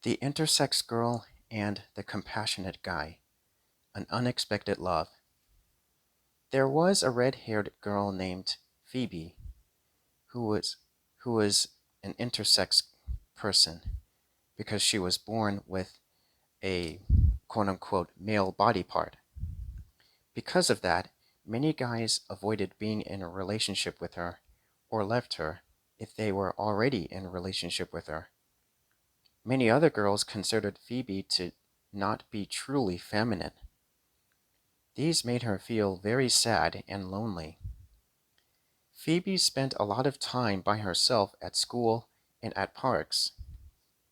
The intersex girl and the compassionate guy. An unexpected love. There was a red-haired girl named Phoebe who was who was an intersex person because she was born with a quote-unquote male body part. Because of that, many guys avoided being in a relationship with her or left her if they were already in a relationship with her. Many other girls considered Phoebe to not be truly feminine. These made her feel very sad and lonely. Phoebe spent a lot of time by herself at school and at parks.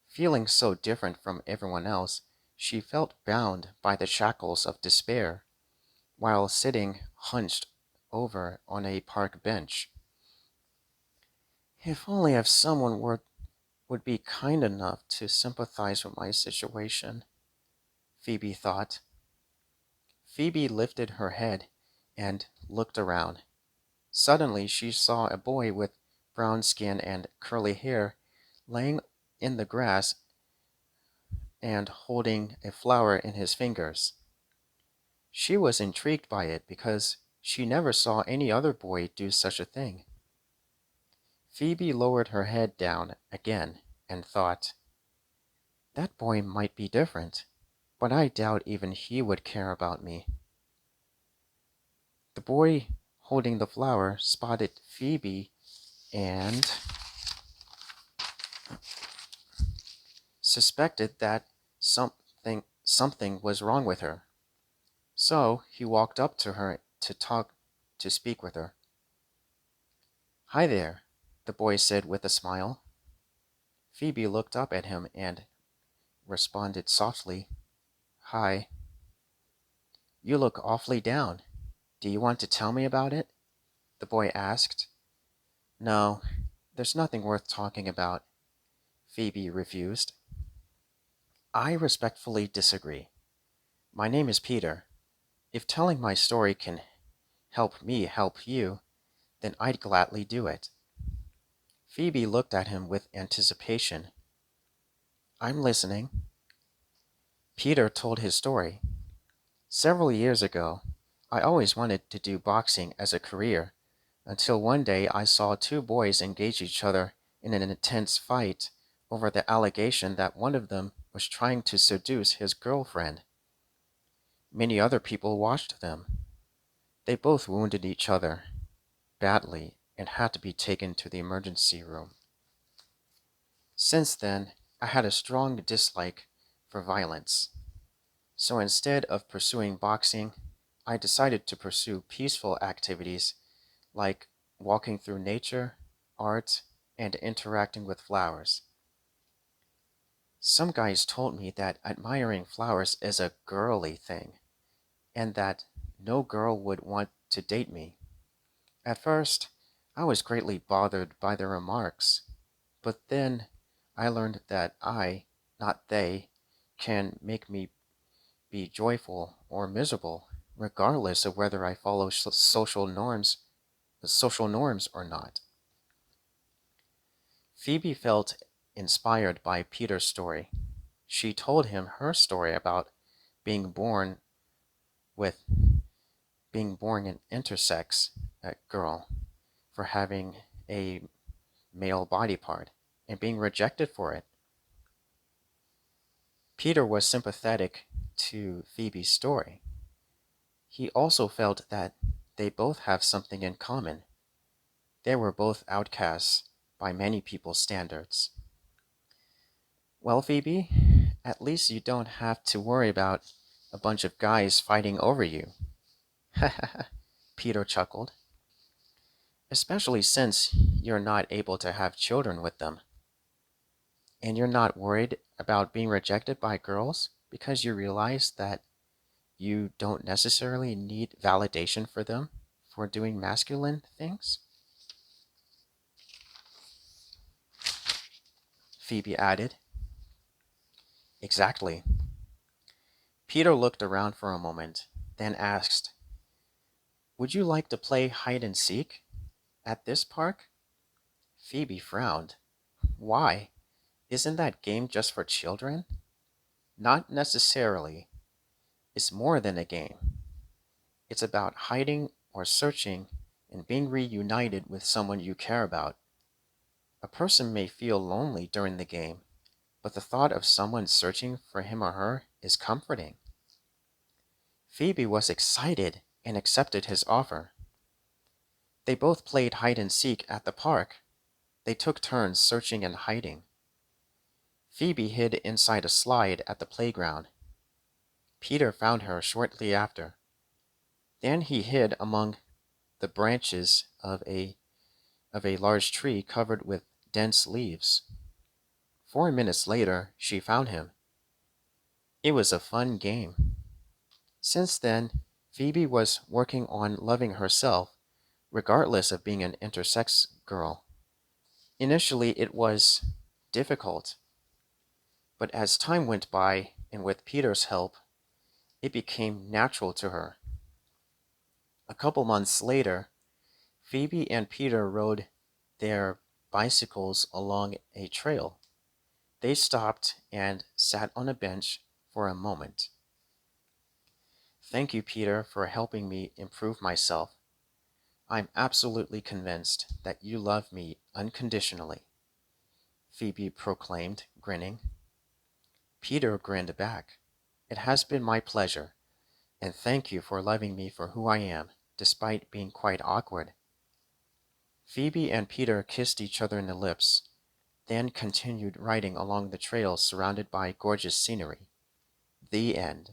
Feeling so different from everyone else, she felt bound by the shackles of despair while sitting hunched over on a park bench. If only if someone would be kind enough to sympathize with my situation, Phoebe thought. Phoebe lifted her head and looked around. Suddenly she saw a boy with brown skin and curly hair laying in the grass and holding a flower in his fingers. She was intrigued by it because she never saw any other boy do such a thing. Phoebe lowered her head down again and thought, that boy might be different, but I doubt even he would care about me. The boy holding the flower spotted Phoebe and suspected that something was wrong with her. So he walked up to her to speak with her. Hi there, the boy said with a smile. Phoebe looked up at him and responded softly, Hi. You look awfully down. Do you want to tell me about it? The boy asked. No, there's nothing worth talking about, Phoebe refused. I respectfully disagree. My name is Peter. If telling my story can help me help you, then I'd gladly do it. Phoebe looked at him with anticipation. I'm listening. Peter told his story. Several years ago, I always wanted to do boxing as a career, until one day I saw two boys engage each other in an intense fight over the allegation that one of them was trying to seduce his girlfriend. Many other people watched them. They both wounded each other badly and had to be taken to the emergency room. Since then, I had a strong dislike for violence. So instead of pursuing boxing, I decided to pursue peaceful activities like walking through nature, art, and interacting with flowers. Some guys told me that admiring flowers is a girly thing, and that no girl would want to date me. At first, I was greatly bothered by their remarks, but then I learned that I, not they, can make me be joyful or miserable, regardless of whether I follow social norms or not. Phoebe felt inspired by Peter's story. She told him her story about being born with being born an intersex girl for having a male body part and being rejected for it. Peter was sympathetic to Phoebe's story. He also felt that they both have something in common. They were both outcasts by many people's standards. Well, Phoebe, at least you don't have to worry about a bunch of guys fighting over you. Peter chuckled. Especially since you're not able to have children with them. And you're not worried about being rejected by girls because you realize that you don't necessarily need validation for them for doing masculine things? Phoebe added. Exactly. Peter looked around for a moment, then asked, Would you like to play hide and seek at this park? Phoebe frowned. Why? Isn't that game just for children? Not necessarily. It's more than a game. It's about hiding or searching and being reunited with someone you care about. A person may feel lonely during the game, but the thought of someone searching for him or her is comforting. Phoebe was excited and accepted his offer. They both played hide and seek at the park. They took turns searching and hiding. Phoebe hid inside a slide at the playground. Peter found her shortly after. Then he hid among the branches of a large tree covered with dense leaves. 4 minutes later, she found him. It was a fun game. Since then, Phoebe was working on loving herself, regardless of being an intersex girl. Initially, it was difficult, but as time went by, and with Peter's help, it became natural to her. A couple months later, Phoebe and Peter rode their bicycles along a trail. They stopped and sat on a bench for a moment. Thank you, Peter, for helping me improve myself. I'm absolutely convinced that you love me unconditionally, Phoebe proclaimed, grinning. Peter grinned back. It has been my pleasure, and thank you for loving me for who I am, despite being quite awkward. Phoebe and Peter kissed each other in the lips, then continued riding along the trail surrounded by gorgeous scenery. The end.